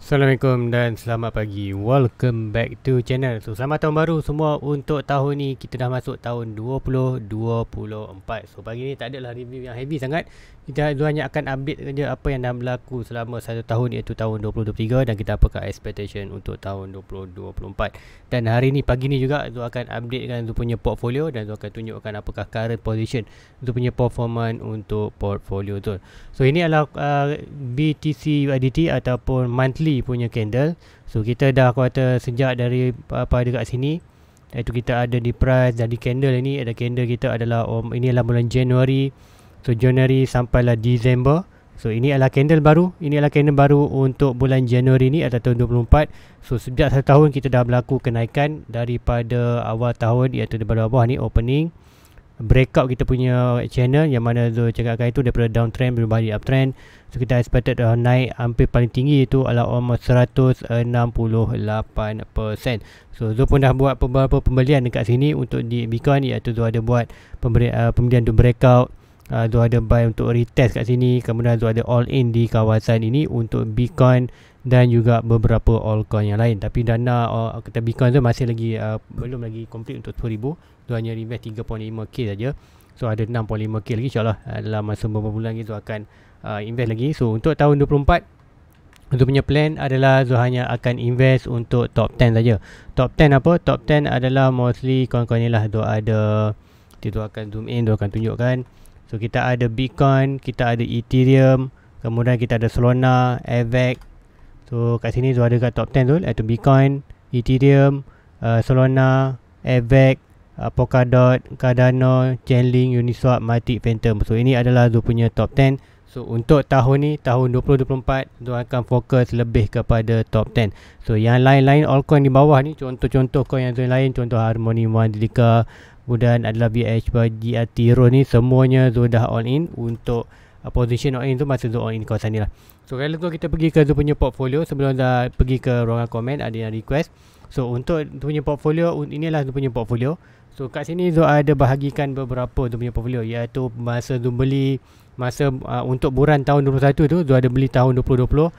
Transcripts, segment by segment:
Assalamualaikum dan selamat pagi. Welcome back to channel. So selamat tahun baru semua. Untuk tahun ni kita dah masuk tahun 2024. So pagi ni tak adalah review yang heavy sangat. Kita hanya akan update saja apa yang dah berlaku selama satu tahun, iaitu tahun 2023, dan kita apakah expectation untuk tahun 2024. Dan hari ni, pagi ni juga Zul akan updatekan Zul punya portfolio dan Zul akan tunjukkan apakah current position Zul punya performance untuk portfolio tu. So ini adalah BTC USDT ataupun monthly punya candle. So kita dah kata sejak dari apa dekat sini, iaitu kita ada di price dan di candle ini. Ada candle kita adalah ini adalah bulan Januari. So Januari sampailah Disember. So ini adalah candle baru. Ini adalah candle baru untuk bulan Januari ni atau tahun 2024. So sejak satu tahun kita dah berlaku kenaikan daripada awal tahun, iaitu daripada bawah ni opening breakout kita punya channel, yang mana Zul cakapkan itu daripada downtrend berubah di uptrend. So kita expected naik hampir paling tinggi itu adalah almost 168%. So Zul pun dah buat beberapa pembelian dekat sini untuk di Bitcoin, iaitu Zul ada buat pembelian untuk breakout. Zul ada buy untuk retest kat sini. Kemudian Zul ada all in di kawasan ini untuk Bitcoin dan juga beberapa altcoin yang lain. Tapi dana kita Bitcoin tu masih lagi belum lagi complete untuk 10,000. Zul hanya invest 3.5k saja. So ada 6.5k lagi, insyaAllah dalam masa beberapa bulan lagi Zul akan invest lagi. So untuk tahun 2024, Zul punya plan adalah Zul hanya akan invest untuk top 10 saja. Top 10 apa? Top 10 adalah mostly coin-coin ni lah. Zul ada, Zul akan zoom in, Zul akan tunjukkan. So kita ada Bitcoin, kita ada Ethereum, kemudian kita ada Solana, AVAX. So kat sini Zul ada kat top 10 tu, iaitu Bitcoin, Ethereum, Solana, AVAX, Polkadot, Cardano, Chainlink, Uniswap, Matic, Phantom. So ini adalah Zul punya top 10. So untuk tahun ni, tahun 2024, Zul akan fokus lebih kepada top 10. So yang lain-lain altcoin di bawah ni, contoh-contoh coin yang Zul lain, contoh Harmony One, Delica, kemudian adalah VHY, GRT, Rose ni, semuanya Zul dah all in. Untuk position all in tu masa Zul all in kawasan ni lah. So kalau tu kita pergi ke Zul punya portfolio. Sebelum dah pergi ke ruangan komen, ada yang request. So untuk Zul punya portfolio, inilah Zul punya portfolio. So kat sini Zul ada bahagikan beberapa Zul punya portfolio, iaitu masa Zul beli, masa untuk bulan tahun 2021 tu Zul ada beli tahun 2020.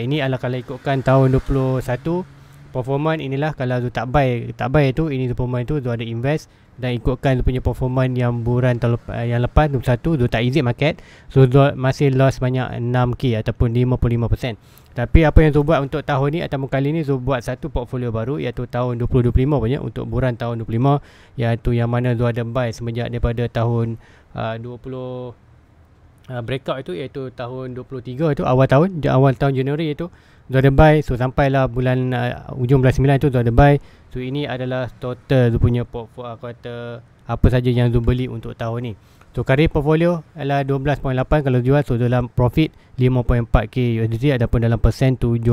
Ini adalah kalau ikutkan tahun 2021 performance inilah. Kalau Zul tak buy itu, ini performance tu Zul ada invest. Dan ikutkan Zul punya performance yang bulan yang lepas 21, Zul tak exit market. So Zul masih loss banyak 6k ataupun 55%. Tapi apa yang Zul buat untuk tahun ni ataupun kali ni, Zul buat satu portfolio baru, iaitu tahun 2025 punya, untuk bulan tahun 25, iaitu yang mana Zul ada buy semenjak daripada tahun 20 breakout itu, iaitu tahun 23 itu, awal tahun Januari itu Zul ada buy. So sampailah bulan ujung bulan 9 itu Zul ada buy. So ini adalah total Zul punya portfolio, kata apa saja yang Zul beli untuk tahun ni. So current portfolio adalah 12.8 kalau jual. So dalam profit 5.4k USDT, adapun dalam persen 72%.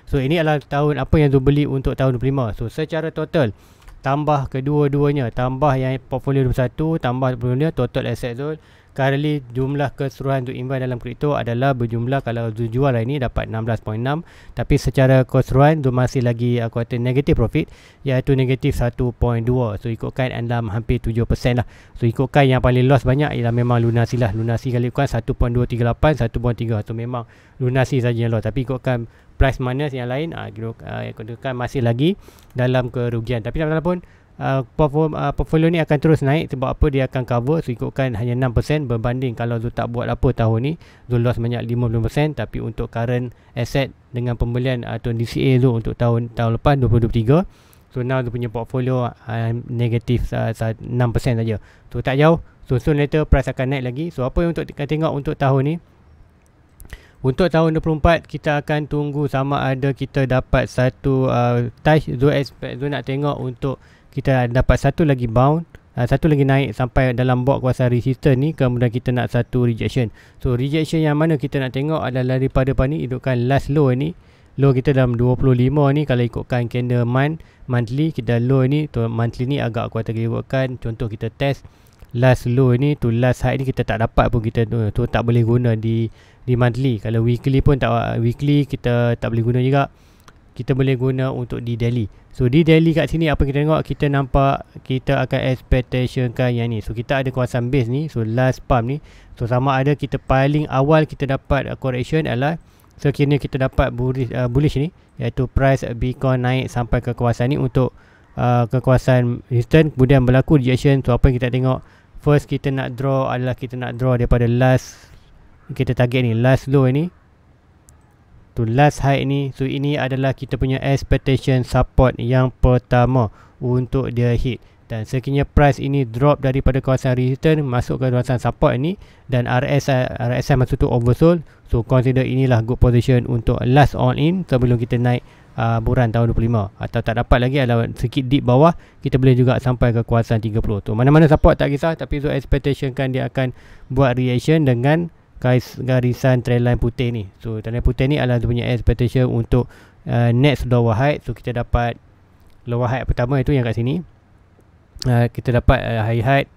So ini adalah tahun apa yang Zul beli untuk tahun 25. So secara total, tambah kedua-duanya, tambah yang portfolio 21, tambah portfolio, total asset Zul currently, jumlah keseluruhan untuk invest dalam kripto adalah berjumlah, kalau Zul jual hari ni dapat 16.6. Tapi secara keseluruhan Zul masih lagi aku kata negative profit, iaitu negatif 1.2. So ikutkan dalam hampir 7% lah. So ikutkan yang paling loss banyak ialah memang lunasi lah. Lunasi kalau ikutkan 1.238, 1.3. So memang lunasi saja yang loss. Tapi ikutkan price minus yang lain, ikutkan masih lagi dalam kerugian. Tapi apapun, portfolio ni akan terus naik. Sebab apa? Dia akan cover. So ikutkan hanya 6% berbanding kalau Zul tak buat apa tahun ni, Zul loss banyak 50%. Tapi untuk current asset dengan pembelian atau DCA Zul untuk tahun lepas 2023, so now Zul punya portfolio negatif 6% saja. So tak jauh, soon later price akan naik lagi. So apa yang untuk kita tengok untuk tahun ni, untuk tahun 24 kita akan tunggu sama ada kita dapat satu touch. Zul nak tengok untuk kita dapat satu lagi bound, satu lagi naik sampai dalam box kawasan resistance ni. Kemudian kita nak satu rejection. So rejection yang mana kita nak tengok adalah daripada ni, hidupkan last low ni. Low kita dalam 25 ni, kalau ikutkan candle monthly, kita low ni tu monthly ni agak kuat. Kita ikutkan contoh kita test last low ni tu last high ni, kita tak dapat pun, kita tu tak boleh guna di monthly. Kalau weekly pun tak, weekly kita tak boleh guna juga. Kita boleh guna untuk di daily. So di daily kat sini apa kita tengok, kita nampak kita akan expectation kan yang ni. So kita ada kawasan base ni. So last pump ni, so sama ada kita paling awal kita dapat correction adalah So kini kita dapat bullish ni, iaitu price Bitcoin naik sampai ke kawasan ni untuk ke kawasan resistance, kemudian berlaku rejection. So apa yang kita tengok, first kita nak draw adalah kita nak draw daripada last, kita target ni last low ni to last high ni. So ini adalah kita punya expectation support yang pertama untuk dia hit, dan sekiranya price ini drop daripada kawasan resistance masuk ke kawasan support ini dan RSI masuk tu oversold, so consider inilah good position untuk last all in sebelum kita naik buran tahun 25. Atau tak dapat lagi, ada sedikit dip bawah, kita boleh juga sampai ke kawasan 30. Tu mana-mana support tak kisah, tapi so expectation kan dia akan buat reaction dengan garisan trendline putih ni. So trendline putih ni adalah dia punya expectation untuk next lower height. So kita dapat lower height pertama itu yang kat sini. Kita dapat high height,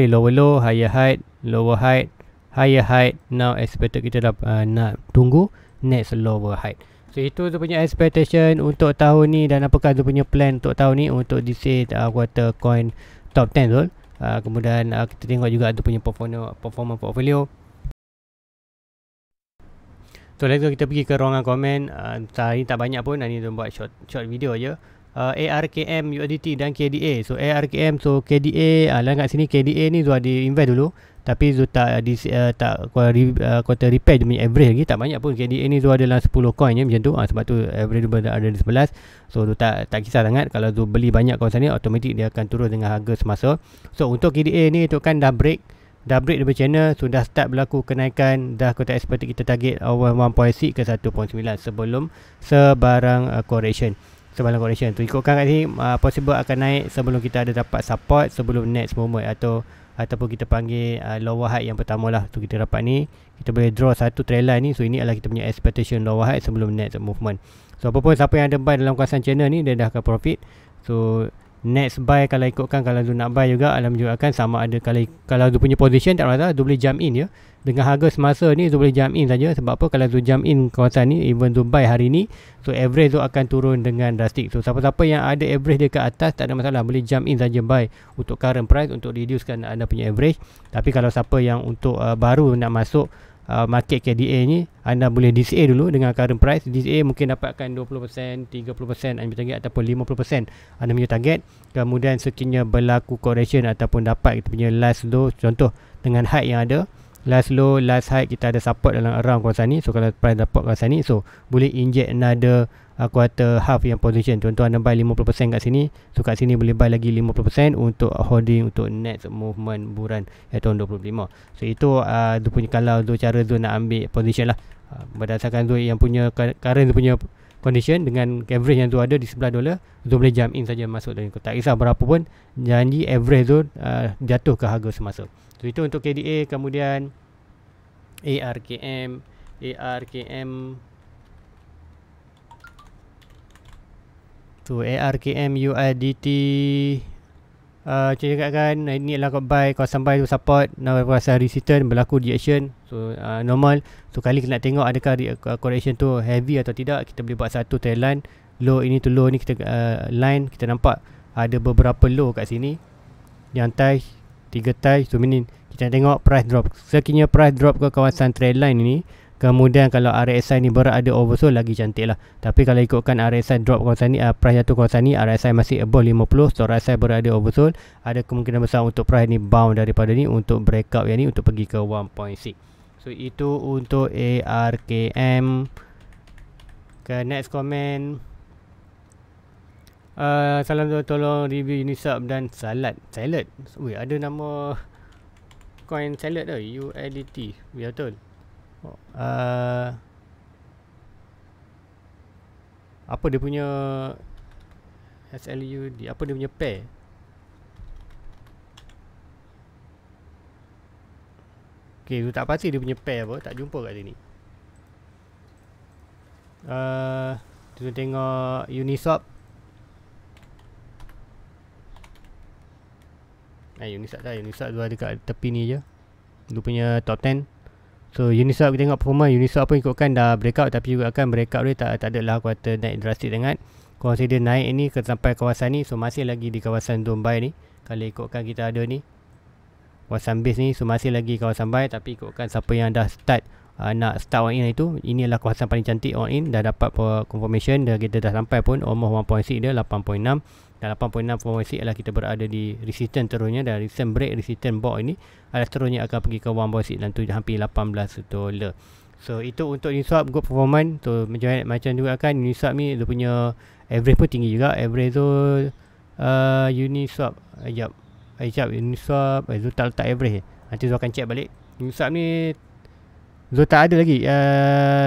lower low, higher height, lower height, higher height. Now expected kita dapat nak tunggu next lower height. So itu tu punya expectation untuk tahun ni, dan apakah tu punya plan untuk tahun ni untuk DC quarter coin top 10 tu. Kemudian kita tengok juga tu punya performa portfolio. So let's go, kita pergi ke ruangan komen. Hari ni tak banyak pun, hari ni buat short video je. ARKM, USDT dan KDA. So ARKM, so KDA lah kat sini. KDA ni Zul ada invest dulu, tapi Zul tak quarter repair dia punya average lagi, tak banyak pun. KDA ni Zul ada dalam 10 coin je macam tu. Sebab tu average dia ada di 11. So Zul tak kisah sangat. Kalau Zul beli banyak kawasan ni, automatik dia akan turun dengan harga semasa. So untuk KDA ni tu kan dah break dari channel, sudah start berlaku kenaikan. Dah kita expect kita target awal 1.6 ke 1.9 sebelum sebarang correction. Tu ikutkan kat sini, possible akan naik sebelum kita ada dapat support sebelum next moment, ataupun kita panggil lower height yang pertama lah. Tu kita dapat ni, kita boleh draw satu trend line ni. So ini adalah kita punya expectation lower height sebelum next movement. So apapun siapa yang ada buy dalam kawasan channel ni, dia dah akan profit. So next buy kalau ikutkan, kalau tu nak buy juga, alhamdulillah akan sama ada. Kalau tu punya position tak masalah, tu boleh jump in je. Dengan harga semasa ni tu boleh jump in saja. Sebab apa, kalau tu jump in kawasan ni, even tu buy hari ni, so average tu akan turun dengan drastic. So siapa-siapa yang ada average dia ke atas, tak ada masalah, boleh jump in saja buy untuk current price, untuk reducekan anda punya average. Tapi kalau siapa yang untuk baru nak masuk market KDA ni, anda boleh DCA dulu dengan current price. DCA mungkin dapatkan 20%, 30% anda punya target, ataupun 50% anda punya target. Kemudian sekiranya berlaku correction ataupun dapat kita punya last low, contoh dengan height yang ada, last low, last high, kita ada support dalam around kawasan ni. So kalau price dapat kawasan ni, so boleh inject another quarter half yang position. Contoh anda buy 50% kat sini, so kat sini boleh buy lagi 50% untuk holding untuk next movement bulan tahun 2025. So itu tu punya, kalau tu cara tu nak ambil position lah, berdasarkan tu yang punya current tu punya condition dengan average yang tu ada di $11, tu boleh jump in saja masuk, dan tak kisah berapa pun janji average tu jatuh ke harga semasa. So itu untuk KDA. Kemudian ARKM tu ARKM USDT, cakap kan ini adalah buy, kawasan buy tu support, kawasan resistance berlaku reaction. So normal. So kali kita nak tengok adakah correction tu heavy atau tidak, kita boleh buat satu trend line. Low ini to low ni kita line, kita nampak ada beberapa low kat sini yang touch, 3 touch. So ini kita tengok price drop. Sekiranya price drop ke kawasan trend line ini, kemudian kalau RSI ni berada oversold, lagi cantik lah. Tapi kalau ikutkan RSI drop kawasan ni, price jatuh kawasan ni, RSI masih above 50, so RSI berada oversold, ada kemungkinan besar untuk price ni bound daripada ni untuk breakout yang ni untuk pergi ke 1.6. So itu untuk ARKM. Ke next comment, salam tolong review Uniswap dan salad. Weh, ada nama coin salad tu, USDT. Ya betul. Apa dia punya SLUD, apa dia punya pair? Okay, tu tak pasti dia punya pair apa, tak jumpa kat sini. Kita tengok Uniswap. Uniswap tu ada kat tepi ni je, dia punya top 10. So Uniswap, kita tengok performa Uniswap pun ikutkan dah breakout, tapi juga akan breakout dia tak adalah kuartal naik drastik sangat. Consider naik ini ke sampai kawasan ni, so masih lagi di kawasan zone buy ni. Kalau ikutkan kita ada ni kawasan base ni, so masih lagi kawasan buy. Tapi ikutkan siapa yang dah start nak start all in itu, ini adalah kawasan paling cantik all in. Dah dapat confirmation dan kita dah sampai pun almost 1.6 dia 8.6, dan 8.6 adalah kita berada di resistance terusnya, dan resistance break, resistance box ini adalah terusnya akan pergi ke 1.6 dan tu hampir $18. So itu untuk Uniswap good performance. So macam juga kan Uniswap ni dia punya average pun tinggi juga. Average tu Uniswap Uniswap Zul tak letak average. Nanti Zul akan check balik. Uniswap ni Zul tak ada lagi.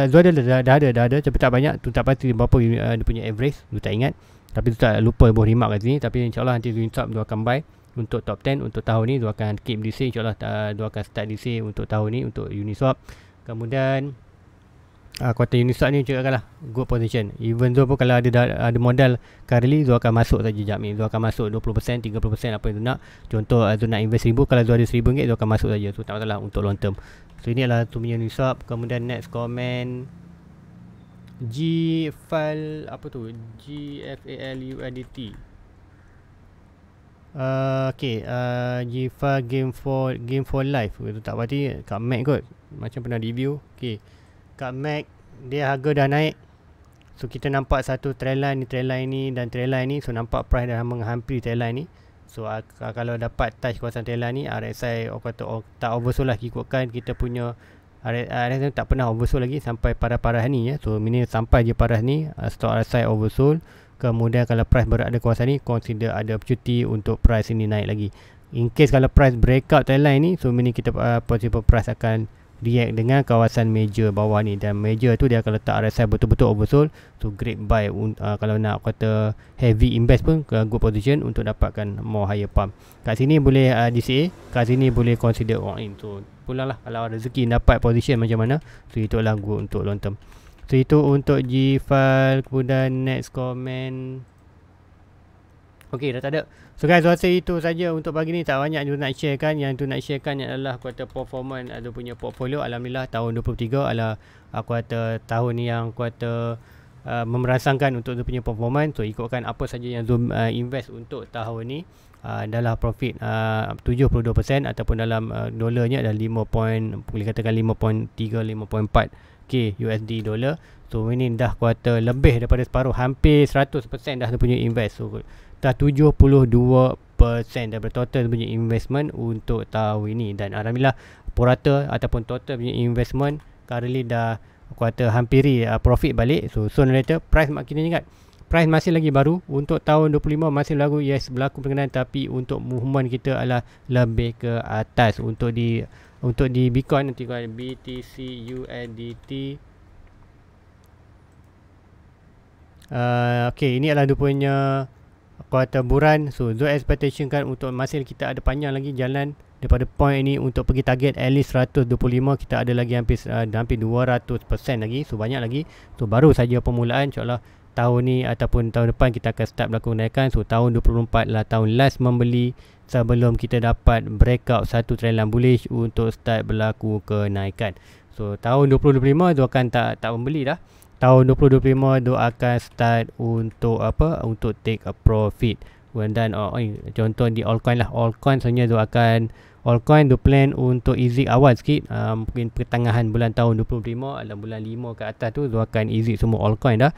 Zul dah ada tapi tak banyak. Tu tak pasti berapa dia punya average. Zul tak ingat. Tapi Zul tak lupa buat remark kat sini. Tapi insyaAllah nanti Uniswap Zul akan buy untuk top 10 untuk tahun ni. Zul akan keep DC. InsyaAllah Zul akan start DC untuk tahun ni untuk Uniswap. Kemudian kuartal Uniswap ni juga lah good position. Even Zul pun kalau ada modal currently, Zul akan masuk saja jap ni. Zul akan masuk 20%, 30% apa yang Zul nak. Contoh Zul nak invest RM1,000, kalau Zul ada RM1,000 Zul akan masuk saja. So tak masalah untuk long term. So ini adalah tu punya Uniswap. Kemudian next comment G-File apa tu? GFALUSDT. G-File Game for Life. Itu tak berarti kat Mac kot. Macam pernah review. Kat Mac dia harga dah naik. So kita nampak satu trend line ni dan trend line ni. So nampak price dah menghampiri trend line ni. So kalau dapat touch kawasan trend line ni, RSI kata tak oversold lah, ikutkan kita punya RSI tak pernah oversold lagi sampai parah-parah ni ya. So ini sampai je parah ni, stop RSI oversold. Kemudian kalau price berada kawasan ni, consider ada opportunity untuk price ini naik lagi. In case kalau price breakout trend line ni, so ini kita possible price akan react dengan kawasan major bawah ni, dan major tu dia akan letak RSI betul-betul oversold. So great buy kalau nak kata heavy invest pun good position untuk dapatkan more higher pump. Kat sini boleh DCA, kat sini boleh consider all in. So pulang lah kalau rezeki dapat position macam mana. So itulah good untuk long term. So itu untuk G-File. Kemudian next comment. Okay, dah tak ada. So guys, rasa itu saja untuk pagi ni. Tak banyak tu nak share kan. Yang tu nak share kan adalah aku kata performance ada punya portfolio. Alhamdulillah tahun 2023 adalah aku kata tahun ni yang aku kata memerangsangkan untuk dia punya performance. So ikutkan apa saja yang Zoom invest untuk tahun ni, adalah profit 72% ataupun dalam dolarnya adalah 5 boleh katakan 5.3 5.4 K USD dolar. So ini dah kuartal lebih daripada separuh, hampir 100% dah dia punya invest. So dah 72% daripada total punya investment untuk tahun ini. Dan alhamdulillah purata ataupun total punya investment currently dah kuartal hampiri profit balik. So soon later price kita ingat price masih lagi baru untuk tahun 25 masih berlaku perkenaan, tapi untuk movement kita adalah lebih ke atas. Untuk di Bitcoin nanti kalau BTC USDT. Okay, ini adalah dia punya kuartal bulan. So Zul expectation kan untuk masih kita ada panjang lagi jalan daripada point ini untuk pergi target at least 125. Kita ada lagi hampir 200% lagi. So banyak lagi. So baru saja permulaan. InsyaAllah tahun ni ataupun tahun depan kita akan start berlaku kenaikan. So tahun 2024 lah tahun last membeli sebelum kita dapat breakout satu trend line bullish untuk start berlaku kenaikan. So tahun 2025 tu akan tak membeli dah. Tahun 2025 tu akan start untuk apa? Untuk take a profit. Dan contoh di altcoin lah. Altcoin sebenarnya tu akan altcoin tu plan untuk exit awal sikit. Mungkin pertengahan bulan tahun 2025 atau bulan 5 ke atas tu akan exit semua altcoin dah.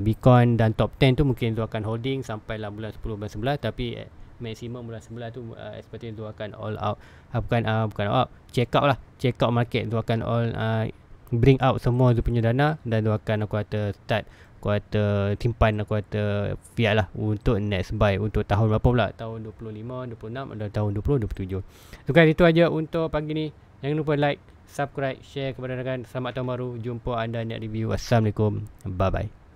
Bitcoin dan top 10 tu mungkin tu akan holding sampai lah bulan 10 bulan 11, tapi maksimum bulan 11 tu seperti tu akan all out. Bukan all out, check out lah. Check out market tu akan all bring out semua tu punya dana, dan tu akan aku kata start kuartal simpan aku kata fiat lah untuk next buy untuk tahun berapa pula, tahun 25, 26 dan tahun 20, 27. So guys, itu aja untuk pagi ni. Jangan lupa like, subscribe, share kepada rakan. Selamat tahun baru. Jumpa anda net review. Assalamualaikum. Bye bye.